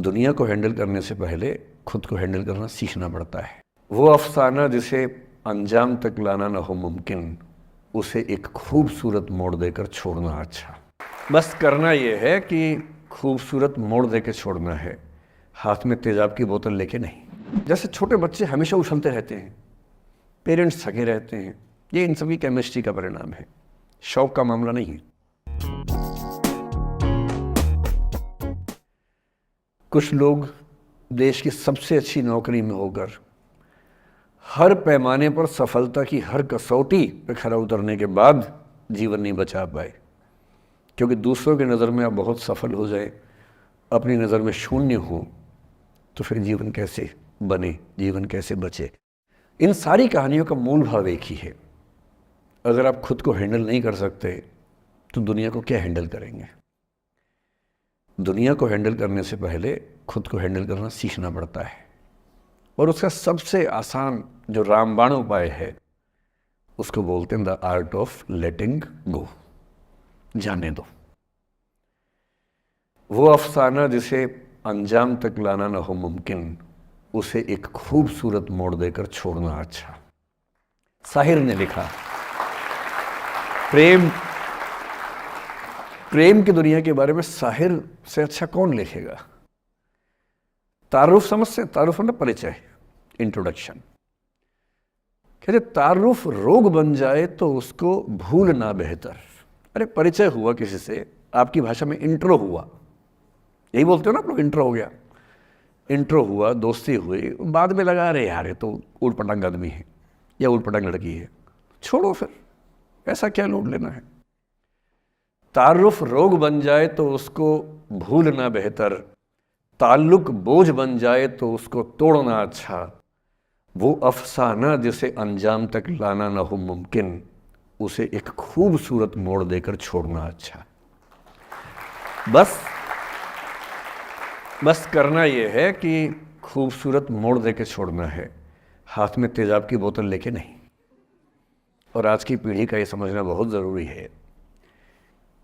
दुनिया को हैंडल करने से पहले खुद को हैंडल करना सीखना पड़ता है। वो अफसाना जिसे अंजाम तक लाना ना हो मुमकिन, उसे एक खूबसूरत मोड़ देकर छोड़ना अच्छा। बस करना ये है कि खूबसूरत मोड़ देकर छोड़ना है, हाथ में तेजाब की बोतल लेके नहीं। जैसे छोटे बच्चे हमेशा उछलते रहते हैं, पेरेंट्स थके रहते हैं, ये इन सभी केमिस्ट्री का परिणाम है, शौक का मामला नहीं है। कुछ लोग देश की सबसे अच्छी नौकरी में होकर हर पैमाने पर सफलता की हर कसौटी पे खरा उतरने के बाद जीवन नहीं बचा पाए, क्योंकि दूसरों की नज़र में आप बहुत सफल हो जाए, अपनी नज़र में शून्य हो, तो फिर जीवन कैसे बने, जीवन कैसे बचे। इन सारी कहानियों का मूल भाव एक ही है, अगर आप खुद को हैंडल नहीं कर सकते तो दुनिया को क्या हैंडल करेंगे। दुनिया को हैंडल करने से पहले खुद को हैंडल करना सीखना पड़ता है, और उसका सबसे आसान जो रामबाण उपाय है उसको बोलते हैं द आर्ट ऑफ लेटिंग गो। जाने दो। वो अफसाना जिसे अंजाम तक लाना ना हो मुमकिन, उसे एक खूबसूरत मोड़ देकर छोड़ना अच्छा। साहिर ने लिखा, प्रेम की दुनिया के बारे में साहिर से अच्छा कौन लिखेगा। तारुफ समझते हैं, तारुफ मतलब परिचय, इंट्रोडक्शन। कहते तारुफ रोग बन जाए तो उसको भूलना बेहतर। अरे परिचय हुआ किसी से, आपकी भाषा में इंट्रो हुआ, यही बोलते हो ना आप लोग, इंट्रो हो गया, इंट्रो हुआ, दोस्ती हुई, बाद में लगा रहे यार ये तो ऊट पटांग आदमी है या ऊट पटांग लड़की है, छोड़ो फिर, ऐसा क्या लोड लेना है। तारुफ रोग बन जाए तो उसको भूलना बेहतर, ताल्लुक बोझ बन जाए तो उसको तोड़ना अच्छा। वो अफसाना जिसे अंजाम तक लाना ना हो मुमकिन, उसे एक खूबसूरत मोड़ देकर छोड़ना अच्छा। बस करना यह है कि खूबसूरत मोड़ देकर छोड़ना है, हाथ में तेजाब की बोतल लेके नहीं। और आज की पीढ़ी का ये समझना बहुत ज़रूरी है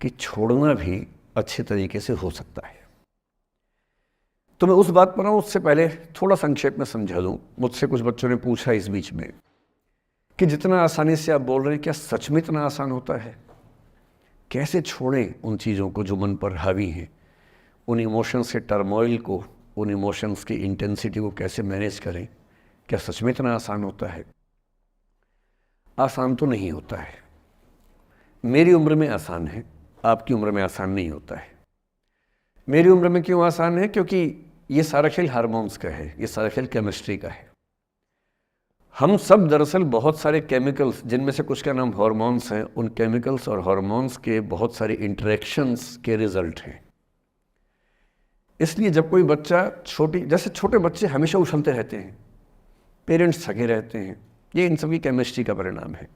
कि छोड़ना भी अच्छे तरीके से हो सकता है। तो मैं उस बात पर हूँ, उससे पहले थोड़ा संक्षेप में समझा दूँ। मुझसे कुछ बच्चों ने पूछा इस बीच में कि जितना आसानी से आप बोल रहे हैं, क्या सच में इतना आसान होता है? कैसे छोड़ें उन चीज़ों को जो मन पर हावी हैं, उन इमोशंस के टर्मोइल को, उन इमोशंस की इंटेंसिटी को कैसे मैनेज करें? क्या सच में इतना आसान होता है? आसान तो नहीं होता है। मेरी उम्र में आसान है, आपकी उम्र में आसान नहीं होता है। मेरी उम्र में क्यों आसान है? क्योंकि ये सारा खेल हार्मोन्स का है, ये सारा खेल केमिस्ट्री का है। हम सब दरअसल बहुत सारे केमिकल्स, जिनमें से कुछ का नाम हार्मोन्स हैं, उन केमिकल्स और हार्मोन्स के बहुत सारे इंटरेक्शंस के रिजल्ट हैं। इसलिए जब कोई बच्चा जैसे छोटे बच्चे हमेशा उछलते रहते हैं, पेरेंट्स थके रहते हैं, ये इन सभी केमिस्ट्री का परिणाम है,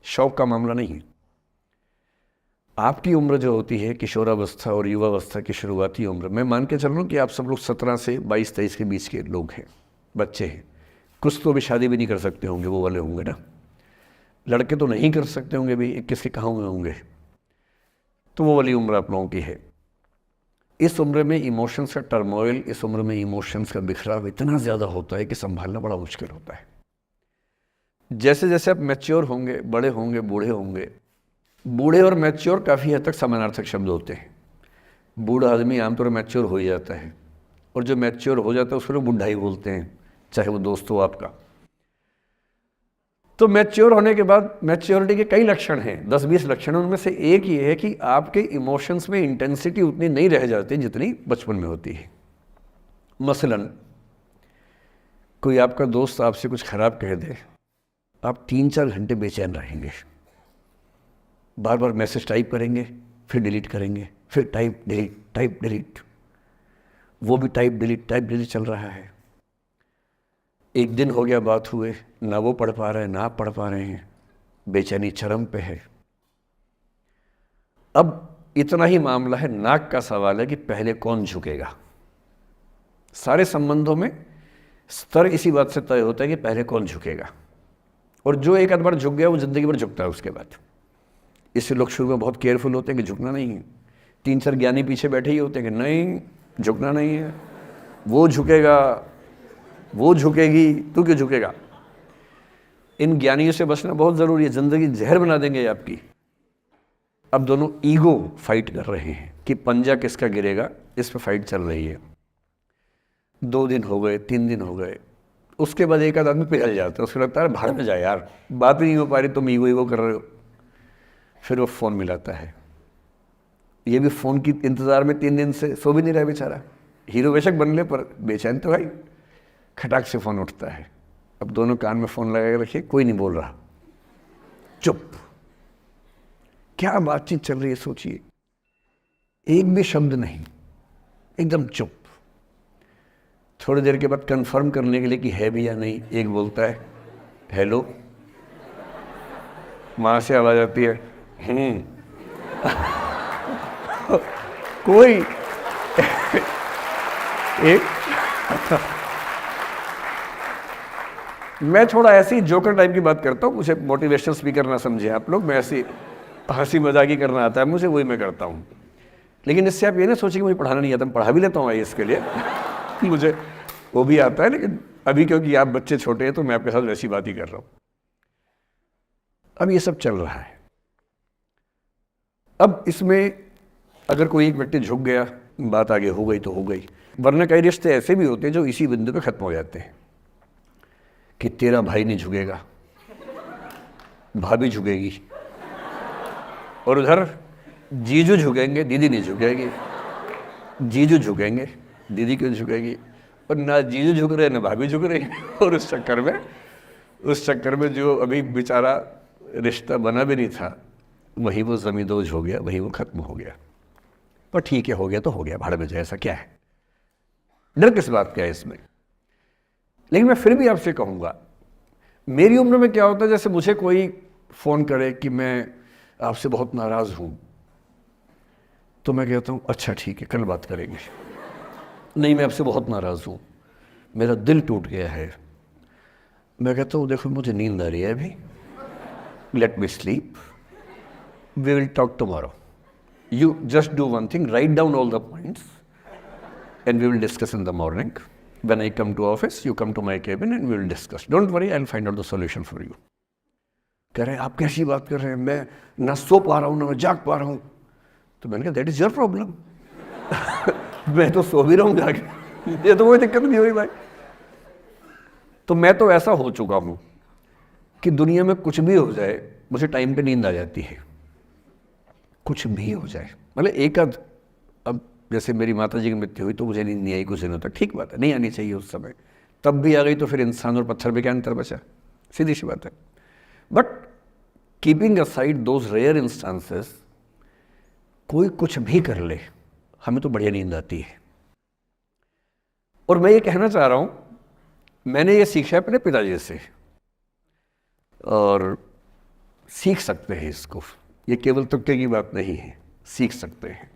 शौक का मामला नहीं है। आपकी उम्र जो होती है किशोरावस्था और युवावस्था की शुरुआती उम्र, मैं मान के चल रहा हूँ कि आप सब लोग 17 से 22-23 के बीच के लोग हैं, बच्चे हैं। कुछ तो अभी शादी भी नहीं कर सकते होंगे, वो वाले होंगे ना। लड़के तो नहीं कर सकते होंगे भी, 21 के कहाँ हुए होंगे, तो वो वाली उम्र आप लोगों की है। इस उम्र में इमोशंस का टर्मोइल, इस उम्र में इमोशंस का बिखराव इतना ज़्यादा होता है कि संभालना बड़ा मुश्किल होता है। जैसे जैसे आप मैच्योर होंगे, बड़े होंगे, बूढ़े होंगे, बूढ़े और मैच्योर काफ़ी हद तक समानार्थक शब्द होते हैं। बूढ़ा आदमी आमतौर पर मैच्योर हो ही जाता है, और जो मैच्योर हो जाता है उसको लोग बुढ़ा ही बोलते हैं, चाहे वो दोस्त हो आपका। तो मैच्योर होने के बाद मैच्योरिटी के कई लक्षण हैं, 10-20 लक्षण। उनमें से एक ये है कि आपके इमोशंस में इंटेंसिटी उतनी नहीं रह जाती जितनी बचपन में होती है। मसलन कोई आपका दोस्त आपसे कुछ खराब कह दे, आप 3-4 घंटे बेचैन रहेंगे, बार बार मैसेज टाइप करेंगे, फिर डिलीट करेंगे, फिर टाइप डिलीट, वो भी टाइप डिलीट चल रहा है। एक दिन हो गया बात हुए, ना वो पढ़ पा रहे हैं ना आप पढ़ पा रहे हैं, बेचैनी चरम पे है। अब इतना ही मामला है, नाक का सवाल है कि पहले कौन झुकेगा। सारे संबंधों में स्तर इसी बात से तय होता है कि पहले कौन झुकेगा, और जो एक आध बार झुक गया वो जिंदगी भर झुकता है उसके बाद। इससे लोग शुरू में बहुत केयरफुल होते हैं कि झुकना नहीं है। 3-4 ज्ञानी पीछे बैठे ही होते हैं कि नहीं झुकना नहीं है, वो झुकेगा, वो झुकेगी, तू क्यों झुकेगा। इन ज्ञानियों से बचना बहुत ज़रूरी है, ज़िंदगी जहर बना देंगे ये आपकी। अब दोनों ईगो फाइट कर रहे हैं कि पंजा किसका गिरेगा, इस पर फाइट चल रही है। 2 दिन हो गए, 3 दिन हो गए, उसके बाद एक आध आदमी पिघल जाता है, उसको लगता है भाड़ में जाए यार, बात ही नहीं हो पा रही, तुम ईगो कर रहे हो। फिर वो फ़ोन मिलाता है, ये भी फ़ोन की इंतज़ार में 3 दिन से सो भी नहीं रहा बेचारा, हीरो बेशक बन ले पर बेचैन तो भाई। खटाक से फ़ोन उठता है, अब दोनों कान में फ़ोन लगा के रखिए, कोई नहीं बोल रहा, चुप। क्या बातचीत चल रही है सोचिए, एक भी शब्द नहीं, एकदम चुप। थोड़ी देर के बाद कंफर्म करने के लिए कि है भी या नहीं, एक बोलता है हेलो, माँ से आवाज़ आती है कोई एक मैं थोड़ा ऐसी जोकर टाइप की बात करता हूँ, मुझे मोटिवेशनल स्पीकर ना समझे आप लोग, मैं ऐसी हंसी मजाक ही करना आता है मुझे, वही मैं करता हूँ। लेकिन इससे आप ये ना सोचिए कि मुझे पढ़ाना नहीं आता, मैं पढ़ा भी लेता हूँ इसके लिए मुझे वो भी आता है, लेकिन अभी क्योंकि आप बच्चे छोटे हैं तो मैं आपके साथ वैसी बात ही कर रहा हूँ। अब ये सब चल रहा है। अब इसमें अगर कोई एक व्यक्ति झुक गया, बात आगे हो गई तो हो गई, वरना कई रिश्ते ऐसे भी होते हैं जो इसी बिंदु पे खत्म हो जाते हैं कि तेरा भाई नहीं झुकेगा, भाभी झुकेगी, और उधर जीजू झुकेंगे, दीदी नहीं झुकेगी, जीजू झुकेंगे, दीदी क्यों झुकेगी, और ना जीजू झुक रहे ना भाभी झुक रही और उस चक्कर में जो अभी बेचारा रिश्ता बना भी नहीं था, वही वो ज़मींदोज़ हो गया, वही वो ख़त्म हो गया। पर ठीक है, हो गया तो हो गया, भाड़ में जाए, ऐसा क्या है, डर किस बात का है इसमें। लेकिन मैं फिर भी आपसे कहूँगा, मेरी उम्र में क्या होता है, जैसे मुझे कोई फ़ोन करे कि मैं आपसे बहुत नाराज़ हूँ, तो मैं कहता हूँ अच्छा ठीक है, कल बात करेंगे। नहीं, मैं आपसे बहुत नाराज़ हूँ, मेरा दिल टूट गया है। मैं कहता हूँ देखो मुझे नींद आ रही है अभी, let me sleep, we will talk tomorrow, you just do one thing, write down all the points and we will discuss in the morning, when I come to office you come to my cabin and we will discuss, don't worry, I will find out the solution for you. कह रहे हैं आप कैसी बात कर रहे हैं, मैं ना सो पा रहा हूँ ना मैं जाग पा रहा हूँ। तो मैंने कहा दैट इज़ योर प्रॉब्लम मैं तो सो भी रहा हूँ जाके, ये तो कोई दिक्कत नहीं हुई भाई। तो मैं तो ऐसा हो चुका हूँ कि दुनिया में कुछ भी हो जाए मुझे टाइम पे नींद आ जाती है, कुछ भी हो जाए। मतलब एक आध, अब जैसे मेरी माता जी की मृत्यु हुई तो मुझे नींद नहीं आई कुछ दिनों तक, ठीक बात है, नहीं आनी चाहिए उस समय, तब भी आ गई तो फिर इंसान और पत्थर में क्या अंतर बचा, सीधी सी बात है। But keeping aside those rare instances, कोई कुछ भी कर ले हमें तो बढ़िया नींद आती है। और मैं ये कहना चाह रहा हूँ, मैंने ये सीखा है अपने पिताजी से, और सीख सकते हैं इसको, ये केवल तुक्के की बात नहीं है, सीख सकते हैं।